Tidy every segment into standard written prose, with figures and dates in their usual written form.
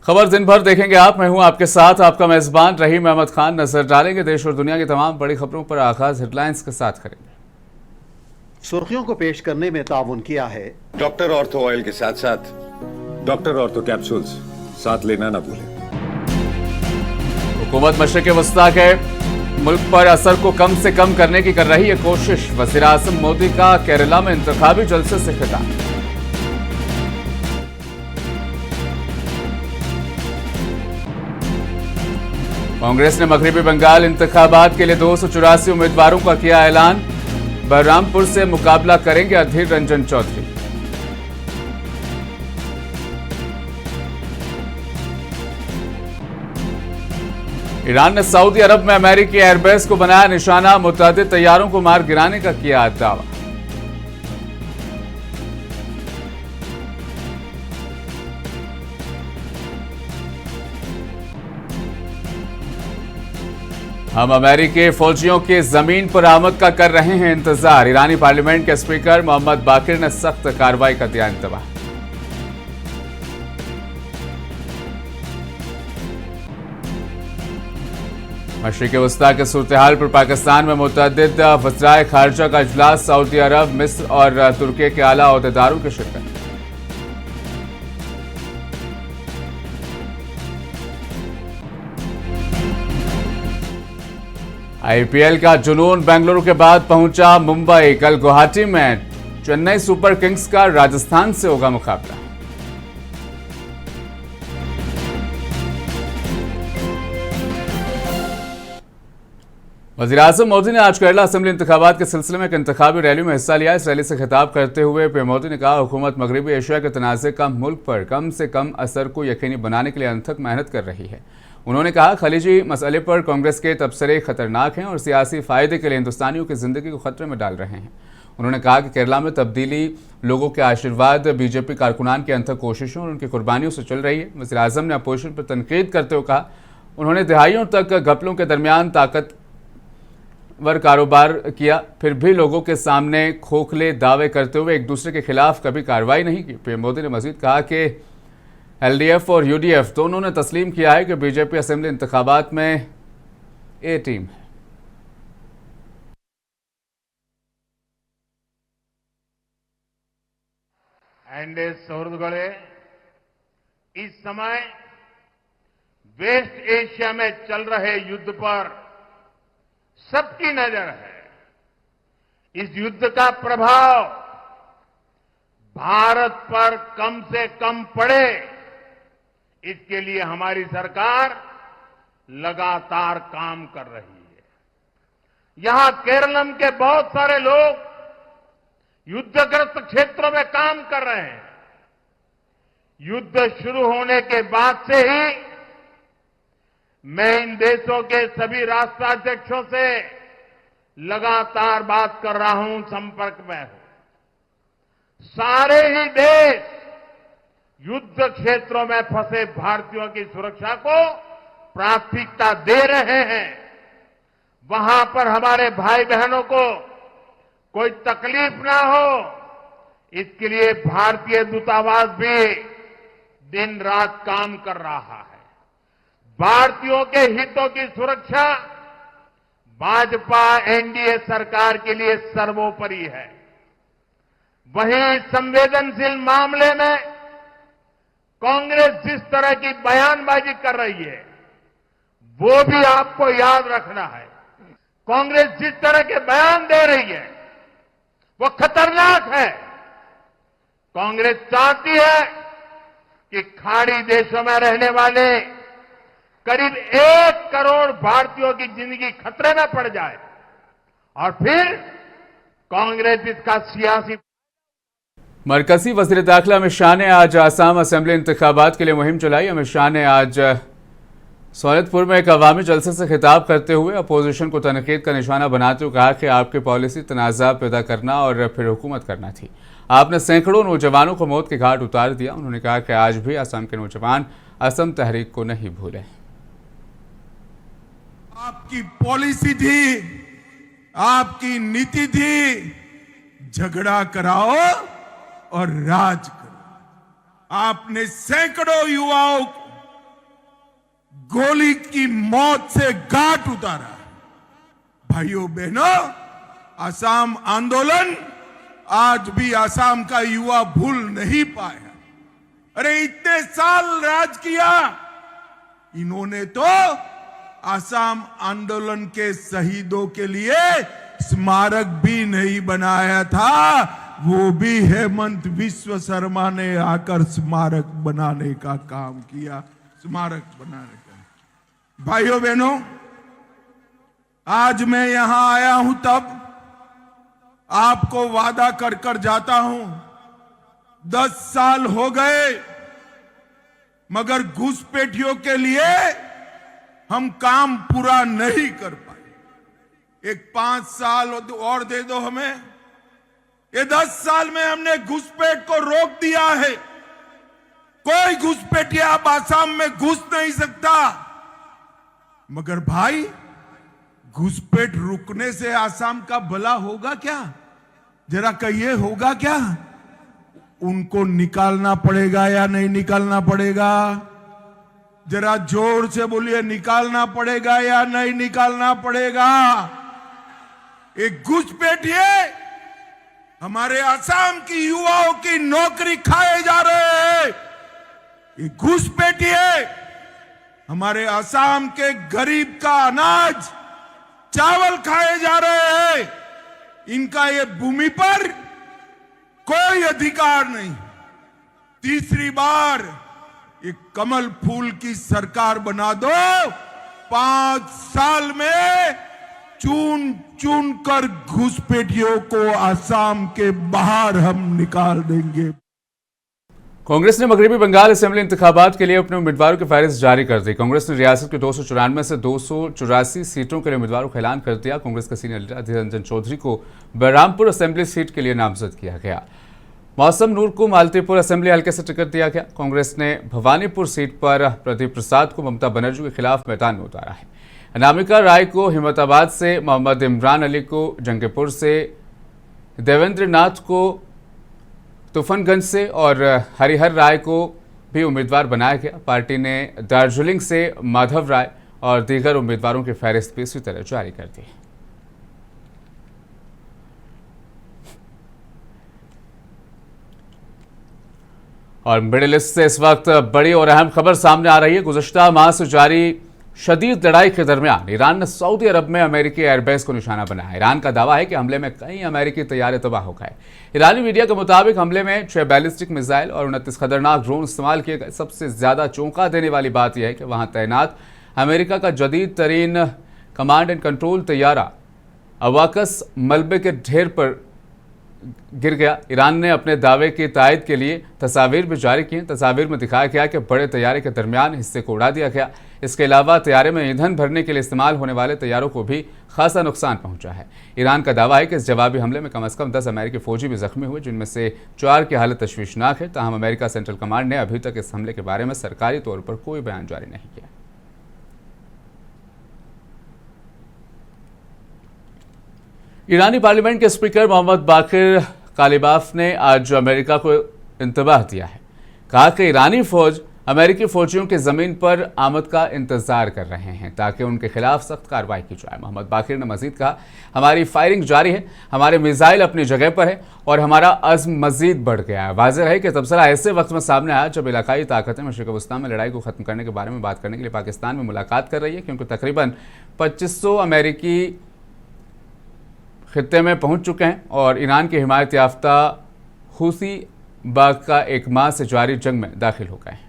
खबर दिन भर देखेंगे आप। मैं हूं आपके साथ आपका मेजबान रहीम अहमद खान। नजर डालेंगे देश और दुनिया की तमाम बड़ी खबरों पर। आगाज हेडलाइंस के साथ करेंगे। सुर्खियों को पेश करने में ताउन किया है डॉक्टर ऑर्थो ऑयल के साथ साथ डॉक्टर ऑर्थो कैप्सूल्स साथ लेना ना भूलें। हुकूमत मशरिक वस्ता के मुल्क पर असर को कम से कम करने की कर रही है कोशिश। वज़ीर आज़म मोदी का केरला में इंतखाबी जलसे से खिताब। कांग्रेस ने मगरबी बंगाल इंतखाबात के लिए 284 उम्मीदवारों का किया ऐलान। बलरामपुर से मुकाबला करेंगे अधीर रंजन चौधरी। ईरान ने सऊदी अरब में अमेरिकी एयरबेस को बनाया निशाना। मुतअद्दिद तैयारों को मार गिराने का किया दावा। हम अमेरिकी फौजियों की जमीन पर आमद का कर रहे हैं इंतजार। ईरानी पार्लियामेंट के स्पीकर मोहम्मद बाकिर ने सख्त कार्रवाई का दिया इंतबाह। मशरिक वस्ता के सूरत-ए-हाल पर पाकिस्तान में मुतअद्दिद वज़राए खारजा का इजलास। सऊदी अरब, मिस्र और तुर्की के आला ओहदेदारों की शिरकत। आईपीएल का जुनून बेंगलुरु के बाद पहुंचा मुंबई। कल गुवाहाटी में चेन्नई सुपर किंग्स का राजस्थान से होगा मुकाबला। वज़ीर आज़म मोदी ने आज केरला असेंबली इंतखाबात के सिलसिले में एक इंतखाबी रैली में हिस्सा लिया। इस रैली से खिताब करते हुए पीएम मोदी ने कहा, हुकूमत मगरबी एशिया के तनाज़े का मुल्क पर कम से कम असर को यकीनी बनाने के लिए अनथक मेहनत कर रही है। उन्होंने कहा, खलीजी मसले पर कांग्रेस के तबसरे खतरनाक हैं और सियासी फायदे के लिए हिंदुस्तानियों की जिंदगी को खतरे में डाल रहे हैं। उन्होंने कहा कि केरला में तब्दीली लोगों के आशीर्वाद, बीजेपी कारकुनान की अनथक कोशिशों और उनकी कुर्बानियों से चल रही है। वज़ीर आज़म ने अपोजिशन पर तनकीद करते हुए कहा, उन्होंने दिहाइयों तक घपलों के दरमियान ताकतवर कारोबार किया, फिर भी लोगों के सामने खोखले दावे करते हुए एक दूसरे के खिलाफ कभी कार्रवाई नहीं की। पीएम मोदी ने मजीद कहा कि एलडीएफ और यूडीएफ दोनों ने तस्लीम किया है कि बीजेपी असेंबली इंतखाबात में ए टीम है। एनडीए सहृदगळे इस समय वेस्ट एशिया में चल रहे युद्ध पर सबकी नजर है। इस युद्ध का प्रभाव भारत पर कम से कम पड़े, इसके लिए हमारी सरकार लगातार काम कर रही है। यहां केरलम के बहुत सारे लोग युद्धग्रस्त क्षेत्रों में काम कर रहे हैं। युद्ध शुरू होने के बाद से ही मैं इन देशों के सभी राष्ट्राध्यक्षों से लगातार बात कर रहा हूं, संपर्क में हूं। सारे ही देश युद्ध क्षेत्रों में फंसे भारतीयों की सुरक्षा को प्राथमिकता दे रहे हैं। वहां पर हमारे भाई बहनों को कोई तकलीफ ना हो, इसके लिए भारतीय दूतावास भी दिन रात काम कर रहा है। भारतीयों के हितों की सुरक्षा भाजपा एनडीए सरकार के लिए सर्वोपरि है। वहीं संवेदनशील मामले में कांग्रेस जिस तरह की बयानबाजी कर रही है, वो भी आपको याद रखना है। कांग्रेस जिस तरह के बयान दे रही है, वो खतरनाक है। कांग्रेस चाहती है कि खाड़ी देशों में रहने वाले करीब 1 करोड़ भारतीयों की जिंदगी खतरे में पड़ जाए और फिर कांग्रेस इसका सियासी। मरकजी वज़ीर दाखिला अमित शाह ने आज आसाम असेंबली इंतखाबात के लिए मुहिम चलाई। अमित शाह ने आज सौलतपुर में एक अवामी जलसे से खिताब करते हुए अपोजिशन को तनकीद का निशाना बनाते हुए कहा कि आपकी पॉलिसी तनाज़ा पैदा करना और फिर हुकूमत करना थी। आपने सैकड़ों नौजवानों को मौत के घाट उतार दिया। उन्होंने कहा कि आज भी असम के नौजवान असम तहरीक को नहीं भूले। आपकी पॉलिसी थी, आपकी नीति थी, झगड़ा कराओ और राज करो। आपने सैकड़ों युवाओं को गोली की मौत से घाट उतारा। भाइयों बहनों, असम आंदोलन आज भी असम का युवा भूल नहीं पाया। अरे इतने साल राज किया, इन्होंने तो असम आंदोलन के शहीदों के लिए स्मारक भी नहीं बनाया था, वो भी हेमंत विश्व शर्मा ने आकर स्मारक बनाने का काम किया। स्मारक बनाने का। भाइयों बहनों, आज मैं यहां आया हूं तब आपको वादा कर कर जाता हूं, 10 साल हो गए मगर घुसपैठियों के लिए हम काम पूरा नहीं कर पाए। एक 5 साल और दे दो हमें। ये 10 साल में हमने घुसपैठ को रोक दिया है। कोई घुसपैठिया अब आसाम में घुस नहीं सकता। मगर भाई, घुसपैठ रुकने से आसाम का भला होगा क्या? जरा कहिए, होगा क्या? उनको निकालना पड़ेगा या नहीं निकालना पड़ेगा? जरा जोर से बोलिए, निकालना पड़ेगा या नहीं निकालना पड़ेगा? एक घुसपैठिए हमारे आसाम की युवाओं की नौकरी खाए जा रहे हैं। एक घुसपैठिए हमारे आसाम के गरीब का अनाज, चावल खाए जा रहे हैं। इनका ये भूमि पर कोई अधिकार नहीं। तीसरी बार एक कमल फूल की सरकार बना दो, 5 साल में चुन चुन कर घुसपैठियों को आसाम के बाहर हम निकाल देंगे। कांग्रेस ने मगरबी बंगाल असेंबली इंतखाबात के लिए अपने उम्मीदवारों की फहरिस्त जारी कर दी। कांग्रेस ने रियासत के 294 से 284 सीटों के लिए उम्मीदवारों का ऐलान कर दिया। कांग्रेस के सीनियर लीडर अधीर रंजन चौधरी को बलरामपुर असेंबली सीट के लिए नामजद किया गया। मौसम नूर को मालतीपुर असेंबली हल्के से टिकट दिया गया। कांग्रेस ने भवानीपुर सीट पर प्रदीप प्रसाद को ममता बनर्जी के खिलाफ मैदान में उतारा है। अनामिका राय को हिम्मताबाद से, मोहम्मद इमरान अली को जंगीपुर से, देवेंद्र नाथ को तूफानगंज से और हरिहर राय को भी उम्मीदवार बनाया गया। पार्टी ने दार्जिलिंग से माधव राय और दीगर उम्मीदवारों की फहरिस्त भी इसी तरह जारी कर दी। और मिडिल ईस्ट से इस वक्त बड़ी और अहम खबर सामने आ रही है। गुज़श्ता माह से जारी शदीद लड़ाई के दरमियान ईरान ने सऊदी अरब में अमेरिकी एयरबेस को निशाना बनाया। ईरान का दावा है कि हमले में कई अमेरिकी तैयारे तबाह हो गए। ईरानी मीडिया के मुताबिक हमले में 6 बैलिस्टिक मिसाइल और 29 खतरनाक ड्रोन इस्तेमाल किए गए। सबसे ज्यादा चौंका देने वाली बात यह है कि वहां तैनात अमेरिका का जदीद तरीन कमांड एंड कंट्रोल तैयारा अवाकस मलबे के ढेर पर गिर गया। ईरान ने अपने दावे की तायद के लिए तस्वीर भी जारी की। तस्वीर में दिखाया गया कि बड़े तैयारे के दरमियान हिस्से को उड़ा दिया गया। इसके अलावा तैयारे में ईंधन भरने के लिए इस्तेमाल होने वाले तैयारों को भी खासा नुकसान पहुंचा है। ईरान का दावा है कि इस जवाबी हमले में कम से कम 10 अमेरिकी फौजी भी जख्मी हुए, जिनमें से 4 की हालत तशवीशनाक है। ताहम अमेरिका सेंट्रल कमांड ने अभी तक इस हमले के बारे में सरकारी तौर पर कोई बयान जारी नहीं किया। ईरानी पार्लियामेंट के स्पीकर मोहम्मद बाकिर कालिबाफ ने आज अमेरिका को इंतबाह दिया है। कहा कि ईरानी फौज अमेरिकी फौजियों की जमीन पर आमद का इंतजार कर रहे हैं ताकि उनके खिलाफ सख्त कार्रवाई की जाए। मोहम्मद बाकिर ने मजीद कहा, हमारी फायरिंग जारी है, हमारे मिसाइल अपनी जगह पर है और हमारा अज़्म मजीद बढ़ गया है। वाज़ेह है कि तबसरा ऐसे वक्त में सामने आया जब इलाकाई ताकतें मशरिक़ वस्ता में लड़ाई को ख़त्म करने के बारे में बात करने के लिए पाकिस्तान में मुलाकात कर रही है, क्योंकि तकरीबन 2500 अमेरिकी खित्ते में पहुंच चुके हैं और ईरान की हिमायत याफ्ता हूसी बाग का 1 माह से जारी जंग में दाखिल हो गए हैं।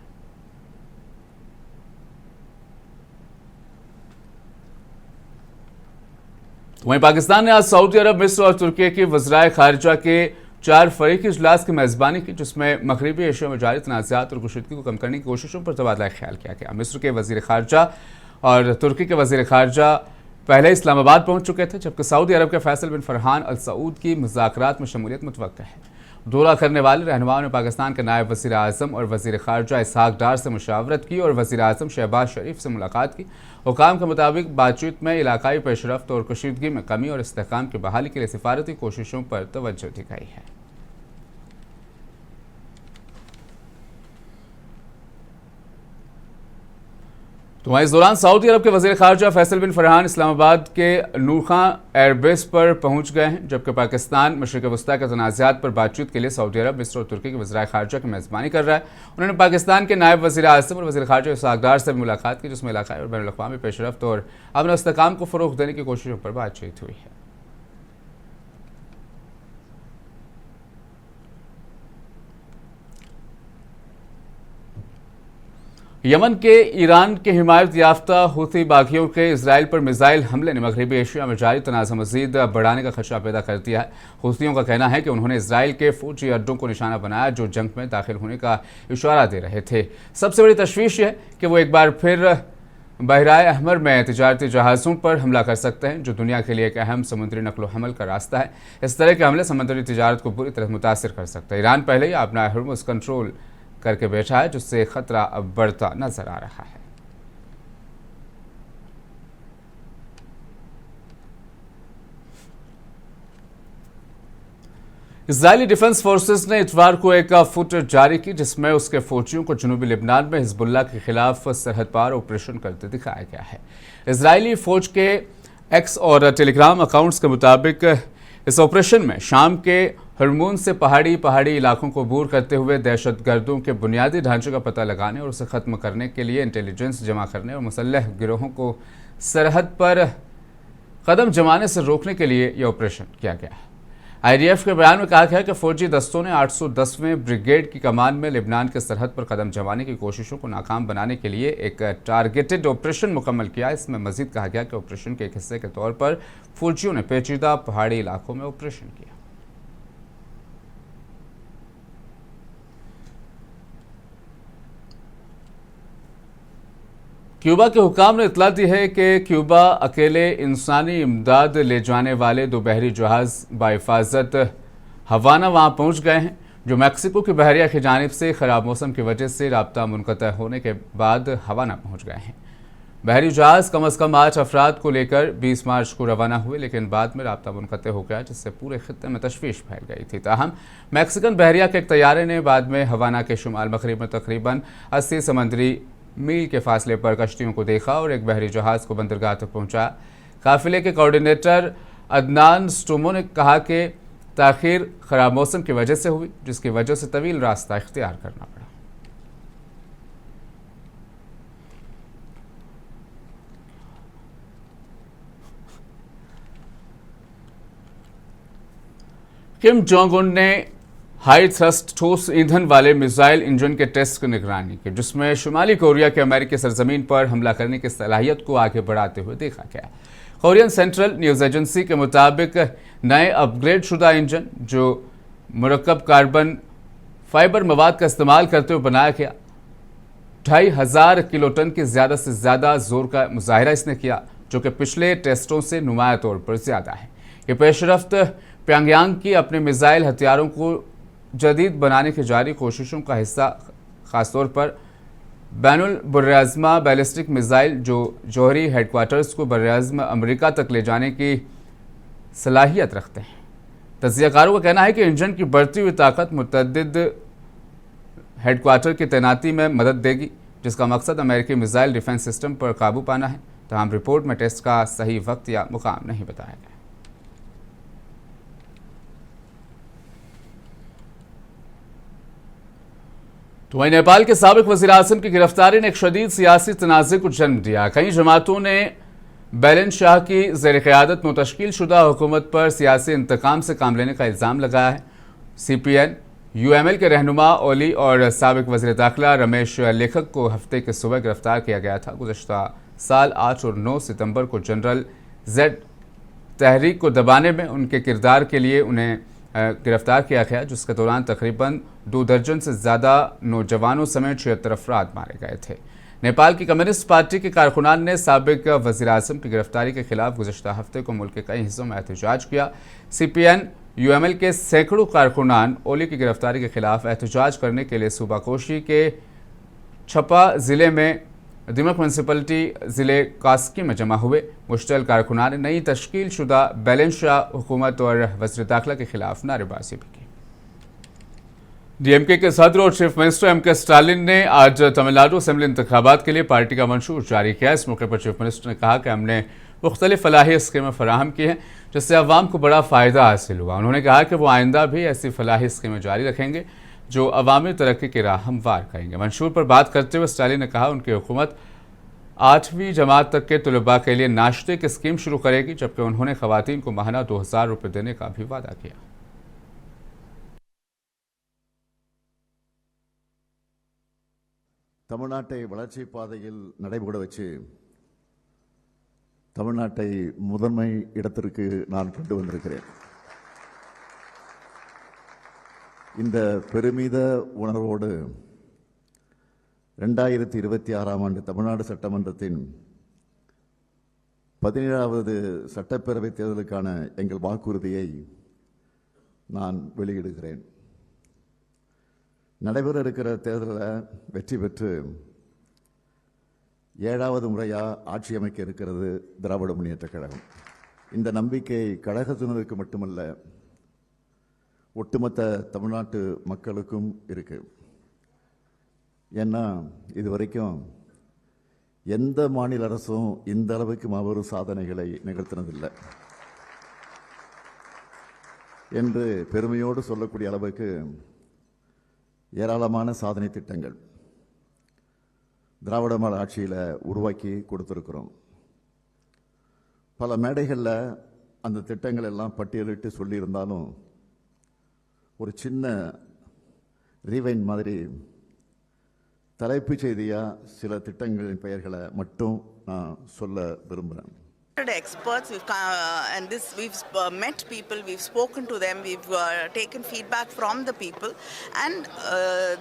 वहीं पाकिस्तान ने आज सऊदी अरब, मिस्र और तुर्की की वज़राए खारिजा के 4 फरीकी इजलास की मेज़बानी की, जिसमें मगरबी एशिया में जारी तनाज़ात और कुशीदगी को कम करने की कोशिशों पर तबादला ख्याल किया गया। मिस्र के वज़ीर खारिजा और तुर्की के वज़ीर खारिजा पहले इस्लामाबाद पहुंच चुके थे, जबकि सऊदी अरब के फैसल बिन फरहान अल सऊद की मुज़ाकरात में शमूलियत मुतवक्का है। दौरा करने वाले रहनुमाओं ने पाकिस्तान के नायब वज़ीर आज़म और वज़ीर खारिजा इसहाक डार से मुशावरत की और वज़ीर आज़म शहबाज शरीफ से मुलाकात की। हुकाम के मुताबिक बातचीत में इलाकाई पेशरफ्त और कशीदगी में कमी और इस्तेहकाम की बहाली के लिए सिफारती कोशिशों पर तवज्जो दी गई है। तो वहीं इस दौरान सऊदी अरब के वजीर खारजा फैसल बिन फरहान इस्लामाबाद के नूर खां एयरबेस पर पहुंच गए हैं, जबकि पाकिस्तान मशरिक वस्ता के तनाज़ात पर बातचीत के लिए सऊदी अरब, मिस्र और तुर्की के वज़ीर खारजा की मेज़बानी कर रहा है। उन्होंने पाकिस्तान के नायब वज़ीर आज़म और वज़ीर खारजा इसहाक़ डार से भी मुलाकात की, जिसमें इलाक़ाई और बैनुल अक़वामी पेशरफ्त और अमन इस्तेहकाम को फ़रोग़ देने की कोशिशों पर बातचीत हुई है। यमन के ईरान के हिमायत याफ्ता हूथी बागियों के इजराइल पर मिसाइल हमले ने मगरबी एशिया में जारी तनाज़ा मज़ीद बढ़ाने का खदशा पैदा कर दिया है। हूथियों का कहना है कि उन्होंने इजराइल के फौजी अड्डों को निशाना बनाया जो जंग में दाखिल होने का इशारा दे रहे थे। सबसे बड़ी तशवीश है कि वो एक बार फिर बहराए अहमर में तिजारती जहाज़ों पर हमला कर सकते हैं, जो दुनिया के लिए एक अहम समुद्री नकलो हमल का रास्ता है। इस तरह के हमले समुद्री तिजारत को बुरी तरह मुतासिर कर सकते हैं। ईरान पहले ही अपना हर्मुज़ कंट्रोल करके बैठा है, जिससे खतरा अब बढ़ता नजर आ रहा है। इजरायली डिफेंस फोर्सेस ने इतवार को एक फुटेज जारी की, जिसमें उसके फौजियों को जनूबी लेबनान में हिजबुल्लाह के खिलाफ सरहद पार ऑपरेशन करते दिखाया गया है। इजरायली फौज के एक्स और टेलीग्राम अकाउंट्स के मुताबिक इस ऑपरेशन में शाम के हरमून से पहाड़ी इलाकों को अबूर करते हुए दहशतगर्दों के बुनियादी ढांचे का पता लगाने और उसे ख़त्म करने के लिए इंटेलिजेंस जमा करने और मुसल्लह गिरोहों को सरहद पर कदम जमाने से रोकने के लिए यह ऑपरेशन किया गया है। IDF के बयान में कहा गया कि फौजी दस्तों ने 810वें ब्रिगेड की कमान में लेबनान के सरहद पर कदम जमाने की कोशिशों को नाकाम बनाने के लिए एक टारगेटेड ऑपरेशन मुकम्मल किया। इसमें मजीद कहा गया कि ऑपरेशन के एक हिस्से के तौर पर फौजियों ने पेचीदा पहाड़ी इलाकों में ऑपरेशन किया। क्यूबा के हुकाम ने इतला दी है कि क्यूबा अकेले इंसानी इमदाद ले जाने वाले 2 बहरी जहाज़ बाहिफाजत हवाना वहाँ पहुँच गए हैं, जो मैक्सिको की बहरिया की जानिब से ख़राब मौसम की वजह से राब्ता मुनक़ता होने के बाद हवाना पहुँच गए हैं। बहरी जहाज़ कम अज़ कम 8 अफराद को लेकर 20 मार्च को रवाना हुए, लेकिन बाद में राब्ता मुनक़ता हो गया, जिससे पूरे खित्ते में तशवीश फैल गई थी। ताहम मैक्सिकन बहरिया के एक तैयारे ने बाद में हवाना के शुमाल मग़रिब में तकरीबन 80 समंदरी मील के फासले पर कश्तियों को देखा और एक बहरी जहाज़ को बंदरगाह तक पहुंचाया। काफिले के कोऑर्डिनेटर अदनान स्टोमो ने कहा कि ताख़ीर ख़राब मौसम की वजह से हुई, जिसकी वजह से तवील रास्ता इख्तियार करना पड़ा। किम जोंग उन ने हाई थ्रस्ट ठोस ईंधन वाले मिसाइल इंजन के टेस्ट की निगरानी की, जिसमें शुमाली कोरिया के अमेरिकी सरजमीन पर हमला करने की सलाहियत को आगे बढ़ाते हुए देखा गया। कोरियन सेंट्रल न्यूज़ एजेंसी के मुताबिक नए अपग्रेड शुदा इंजन, जो मुरक्कब कार्बन फाइबर मवाद का इस्तेमाल करते हुए बनाया गया, 2500 किलोटन की ज़्यादा से ज़्यादा जोर का मुजाहिरा इसने किया, जो कि पिछले टेस्टों से नुमाया तौर पर ज़्यादा है। ये पेशरफ्त प्यांगयांग की अपने मिसाइल हथियारों को जदीद बनाने की जारी कोशिशों का हिस्सा, ख़ासतौर पर बैनुल बर्राज़मा बैलिस्टिक मिसाइल, जो जौहरी हेडक्वार्टर्स को बर्राज़मा अमेरिका तक ले जाने की सलाहियत रखते हैं। तज्ज़ियाकारों का कहना है कि इंजन की बढ़ती हुई ताकत मुतअद्दिद हेडक्वार्टर की तैनाती में मदद देगी, जिसका मकसद अमेरिकी मिसाइल डिफेंस सिस्टम पर काबू पाना है। तमाम रिपोर्ट में टेस्ट का सही वक्त या मुकाम नहीं बताया गया। तो वहीं नेपाल के साबिक वज़ीर आज़म की गिरफ्तारी ने एक शदीद सियासी तनाज़े को जन्म दिया। कई जमातों ने बैलेंस शाह की ज़ेर क़यादत में तश्कील शुदा हुकूमत पर सियासी इंतकाम से काम लेने का इल्ज़ाम लगाया है। CPN UML के रहनुमा ओली और साबिक वज़ीर दाखिला रमेश लेखक को हफ्ते के सुबह गिरफ्तार किया गया था। गुज़श्ता साल 8 और 9 सितंबर को जनरल Z तहरीक को दबाने में उनके किरदार के लिए उन्हें गिरफ्तार किया गया, जिसके दौरान तकरीबन 2 दर्जन से ज़्यादा नौजवानों समेत 76 अफराद मारे गए थे। नेपाल की कम्युनिस्ट पार्टी के कारकुनान ने साबिक वज़ीर आज़म की गिरफ्तारी के खिलाफ गुज़श्ता हफ्ते को मुल्क के कई हिस्सों में एहतजाज किया। CPN UML के सैकड़ों कारकुनान ओली की गिरफ्तारी के खिलाफ एहतजाज करने के लिए सूबाकोशी के छपा ज़िले में दिमक म्यूनसिपलिटी ज़िले कास्की में जमा हुए। मुश्तल कारकुनान ने नई तश्कील शुदा बैलेंस शाह हुकूमत और वज़ीर दाखिला के खिलाफ नारेबाजी भी की। डीएमके के सदर और चीफ मिनिस्टर एमके स्टालिन ने आज तमिलनाडु असेंबली इंतखाबात के लिए पार्टी का मंशूर जारी किया। इस मौके पर चीफ मिनिस्टर ने कहा कि हमने मुख्तलिफ फलाही स्कीमें फराहम की हैं जिससे अवाम को बड़ा फ़ायदा हासिल हुआ। उन्होंने कहा कि वो आइंदा भी ऐसी फलाही स्कीमें जारी रखेंगे जो अवामी तरक्की की राह हमवार करेंगे। मंशूर पर बात करते हुए स्टालिन ने कहा उनकी हुकूमत 8वीं जमात तक के तलबा के लिए नाश्ते की स्कीम शुरू करेगी, जबकि उन्होंने खवातीन को माहाना 2000 रुपये देने का भी वादा किया। தமிழ்நாட்டை வளர்ச்சி பாதையில் நடைபெற வச்சு தமிழ்நாட்டை முதன்மை இடத்திற்கு நான் கொண்டு வந்திருக்கிறேன். இந்த பெருமித உணர்வோடு 2026ஆம் ஆண்டு தமிழ்நாடு சட்டமன்றத்தின் 17வது சட்டப்பேரவை தேர்தலுக்கான எங்கள் வாக்குறுதியை நான் வெளியிடுகிறேன். நடைபெற இருக்கிற தேர்தலில் வெற்றி பெற்று 7வது முறையா ஆட்சி அமைக்க இருக்கிறது திராவிட முன்னேற்றக் கழகம். இந்த நம்பிக்கை கழகத்தினருக்கு மட்டுமல்ல, ஒட்டுமொத்த தமிழ்நாட்டு மக்களுக்கும் இருக்கு. ஏன்னா இதுவரைக்கும் எந்த மாநில அரசும் இந்த அளவுக்கு மாபெரும் சாதனைகளை நிகழ்த்தினதில்லை என்று பெருமையோடு சொல்லக்கூடிய அளவுக்கு ஏராளமான சாதனை திட்டங்கள் திராவிட மாடல் ஆட்சியில் உருவாக்கி கொடுத்திருக்கிறோம். பல மேடைகளில் அந்த திட்டங்கள் எல்லாம் பட்டியலிட்டு சொல்லியிருந்தாலும் ஒரு சின்ன ரீவைண்ட் மாதிரி தலைப்புச் செய்தியாக சில திட்டங்களின் பெயர்களை மட்டும் நான் சொல்ல விரும்புகிறேன். Experts, and we've met people, we've spoken to them, we've taken feedback from the people, and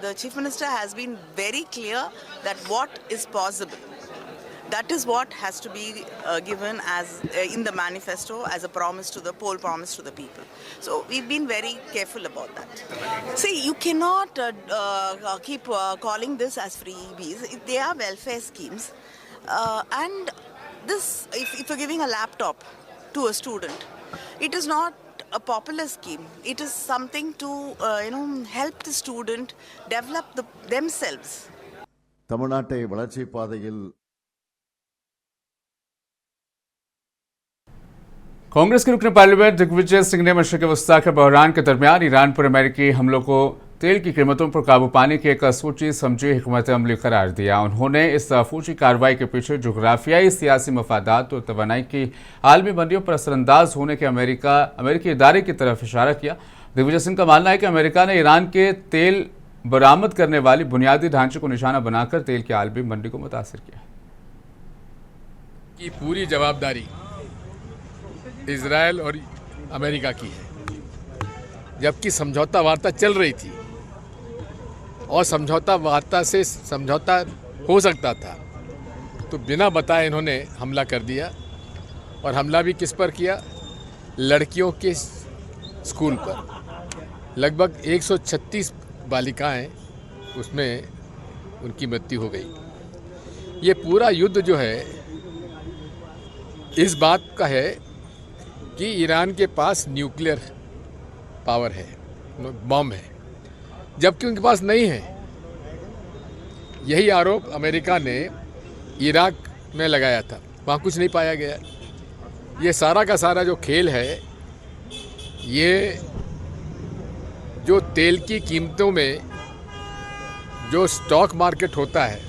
the Chief Minister has been very clear that what is possible, that is what has to be given as in the manifesto as a promise to the poll promise to the people. So we've been very careful about that. See, you cannot keep calling this as freebies. They are welfare schemes, and this, if you're giving a laptop to a student, it is not a popular scheme. It is something to help the student develop themselves. தமிழ்நாட்டை வளர்ச்சி பாதையில் कांग्रेस के रुकन parliament Digvijay Singh ने मशरक़ वस्ता के बहरान के दरमियान Iran पर अमेरिकी हमलों को तेल की कीमतों पर काबू पाने की एक सूची समझी हिकमत अमली करार दिया। उन्होंने इस फौजी कार्रवाई के पीछे जोग्राफियाई सियासी मफादात और तवानाई की आलमी मंडियों पर असरअंदाज होने के अमेरिकी इदारे की तरफ इशारा किया। दिग्विजय सिंह का मानना है कि अमेरिका ने ईरान के तेल बरामद करने वाली बुनियादी ढांचे को निशाना बनाकर तेल की आलमी मंडी को मुतासिर किया। की पूरी जवाबदारी इजराइल और अमेरिका की है, जबकि समझौता वार्ता चल रही थी और समझौता वार्ता से समझौता हो सकता था, तो बिना बताए इन्होंने हमला कर दिया। और हमला भी किस पर किया? लड़कियों के स्कूल पर। लगभग 136 बालिकाएं उसमें उनकी मृत्यु हो गई। ये पूरा युद्ध जो है इस बात का है कि ईरान के पास न्यूक्लियर पावर है, बम है, जबकि उनके पास नहीं है। यही आरोप अमेरिका ने इराक में लगाया था, वहाँ कुछ नहीं पाया गया। ये सारा का सारा जो खेल है, ये जो तेल की कीमतों में जो स्टॉक मार्केट होता है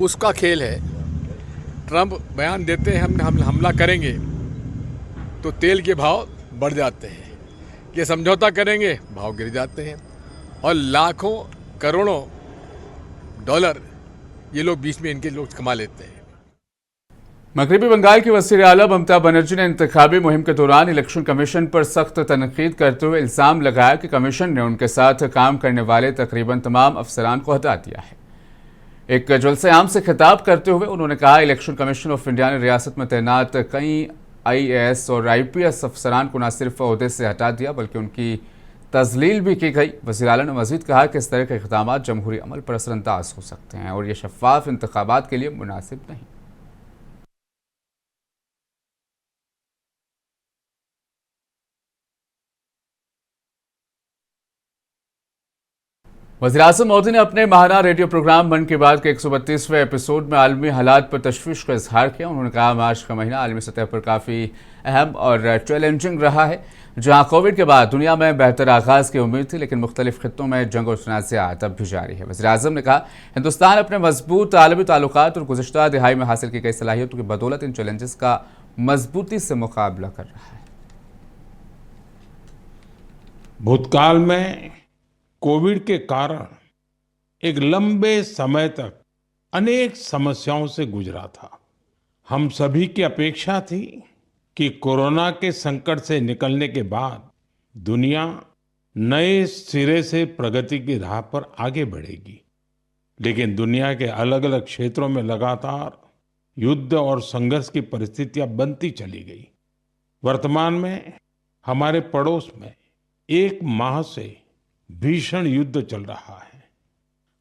उसका खेल है। ट्रंप बयान देते हैं हम हमला करेंगे तो तेल के भाव बढ़ जाते हैं, ये समझौता करेंगे भाव गिर जाते हैं और लाखों करोड़ों डॉलर ये लोग बीच में इनके लोग कमा लेते हैं। मगरबी बंगाल की वज़ीर आला ममता बनर्जी ने इंतखाबी मुहिम के दौरान इलेक्शन कमीशन पर सख्त तनकीद करते हुए इल्ज़ाम लगाया कि कमीशन ने उनके साथ काम करने वाले तकरीबन तमाम अफसरान को हटा दिया है। एक जलसे आम से खिताब करते हुए उन्होंने कहा इलेक्शन कमीशन ऑफ इंडिया ने रियासत में तैनात कई IAS और IPS अफसरान को न सिर्फ ओहदे से हटा दिया बल्कि उनकी तजलील भी की गई। वज़ीर आला ने मज़ीद कहा कि इस तरह के इक़दामात जमहूरी अमल पर असरअंदाज हो सकते हैं और ये शफ़ाफ इंतखाबात के लिए मुनासिब नहीं। वज़ीर-ए-आज़म मोदी ने अपने माहाना रेडियो प्रोग्राम मन की बात के 132वें एपिसोड में आलमी हालात पर तशवीश का इजहार किया। उन्होंने कहा मार्च का महीना आलमी सतह पर काफ़ी अहम और चैलेंजिंग रहा है। जहां कोविड के बाद दुनिया में बेहतर आगाज़ की उम्मीद थी, लेकिन मुख्तलिफ खित्तों में जंग और तनाज़ात अब भी जारी है। वज़ीर-ए-आज़म ने कहा हिंदुस्तान अपने मजबूत आलमी ताल्लुकात और गुज़िश्ता दिहाई में हासिल की गई सलाहियतों की बदौलत इन चैलेंजेस का मजबूती से मुकाबला कर रहा है। भूतकाल में कोविड के कारण एक लंबे समय तक अनेक समस्याओं से गुजरा था। हम सभी की अपेक्षा थी कि कोरोना के संकट से निकलने के बाद दुनिया नए सिरे से प्रगति की राह पर आगे बढ़ेगी। लेकिन दुनिया के अलग अलग क्षेत्रों में लगातार युद्ध और संघर्ष की परिस्थितियां बनती चली गई। वर्तमान में हमारे पड़ोस में 1 माह से भीषण युद्ध चल रहा है।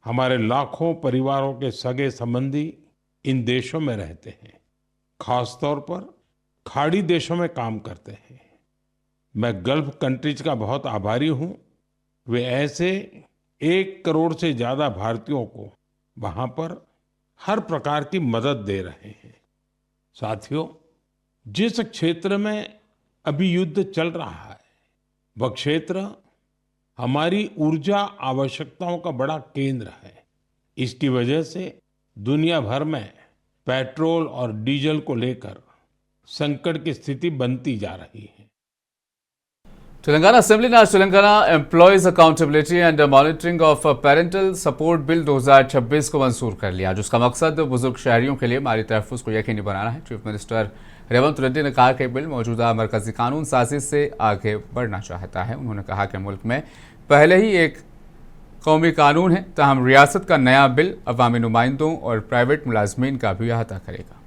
हमारे लाखों परिवारों के सगे संबंधी इन देशों में रहते हैं, खासतौर पर खाड़ी देशों में काम करते हैं। मैं गल्फ कंट्रीज का बहुत आभारी हूं। वे ऐसे 1 करोड़ से ज्यादा भारतीयों को वहां पर हर प्रकार की मदद दे रहे हैं। साथियों, जिस क्षेत्र में अभी युद्ध चल रहा है वह क्षेत्र हमारी ऊर्जा आवश्यकताओं का बड़ा केंद्र है। इसकी वजह से दुनिया भर में पेट्रोल और डीजल को लेकर संकट की स्थिति बनती जा रही है। तेलंगाना असेंबली ने आज Telangana employees accountability and monitoring of parental support bill 2026 को मंजूर कर लिया, जिसका मकसद बुजुर्ग शहरियों के लिए माली तहफ़्फ़ुज़ को यकीनी बनाना है। चीफ मिनिस्टर रेवंत रेड्डी ने कहा कि बिल मौजूदा मरकजी कानून साजी से आगे बढ़ना चाहता है। उन्होंने कहा कि मुल्क में पहले ही एक कौमी कानून है, ताहम रियासत का नया बिल अवामी नुमाइंदों और प्राइवेट मुलाजमीन का भी अहाता करेगा।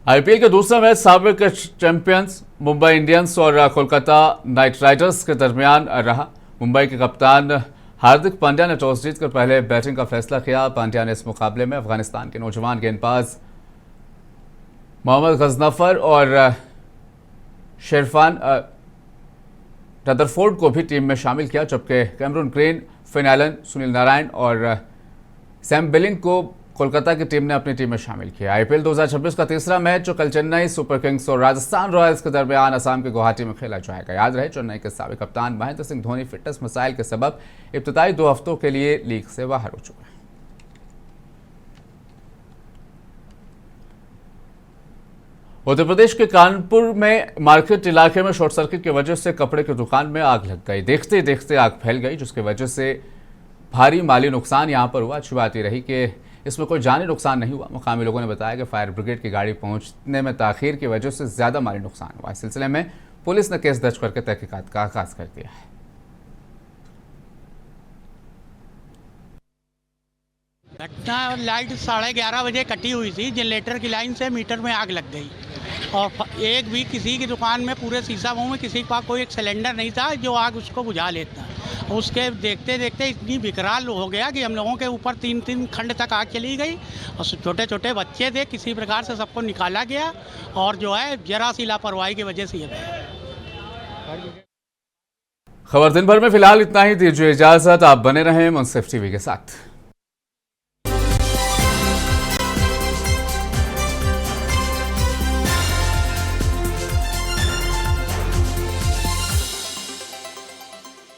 आईपीएल के दूसरा मैच साबिक चैंपियंस मुंबई इंडियंस और कोलकाता नाइट राइडर्स के दरमियान रहा। मुंबई के कप्तान हार्दिक पांड्या ने टॉस जीतकर पहले बैटिंग का फैसला किया। पांड्या ने इस मुकाबले में अफगानिस्तान के नौजवान गेंदबाज मोहम्मद गजनफर और शेरफान रदरफोर्ड को भी टीम में शामिल किया, जबकि Cameron Green, Finn Allen, Sunil Narayan और सैम बिलिंग को कोलकाता की टीम ने अपनी टीम में शामिल किया। आईपीएल 2026 का तीसरा मैच जो कल चेन्नई सुपर किंग्स और राजस्थान रॉयल्स के दरमियान असम के गुवाहाटी में खेला जाएगा। याद रहे चेन्नई के साबिक कप्तान महेंद्र सिंह धोनी फिटनेस मसाइल के सबब इब्तिदाई 2 हफ्तों के लिए लीग से बाहर हो चुके हैं। उत्तर प्रदेश के कानपुर में मार्केट इलाके में शॉर्ट सर्किट की वजह से कपड़े की दुकान में आग लग गई। देखते ही देखते आग फैल गई, जिसकी वजह से भारी माली नुकसान यहां पर हुआ। अच्छी बात यह रही कि इसमें कोई जानी नुकसान नहीं हुआ। मुकामी लोगों ने बताया कि फायर ब्रिगेड की गाड़ी पहुंचने में ताखीर की वजह से ज्यादा माली नुकसान हुआ। इस सिलसिले में पुलिस ने केस दर्ज करके तहकीकात का आगाज कर दिया है। घटना लाइट 11:30 बजे कटी हुई थी। जनरेटर की लाइन से मीटर में आग लग गई और एक भी किसी की दुकान में पूरे शीशा मुंह में किसी के पास कोई एक सिलेंडर नहीं था जो आग उसको बुझा लेता। उसके देखते देखते इतनी विकराल हो गया कि हम लोगों के ऊपर 3 खंड तक आग चली गई और छोटे छोटे बच्चे थे, किसी प्रकार से सबको निकाला गया और जो है जरा सी लापरवाही की वजह से ये खबर दिन भर में फिलहाल इतना ही। दीजिए इजाजत, आप बने रहें मुंसिफ टीवी के साथ।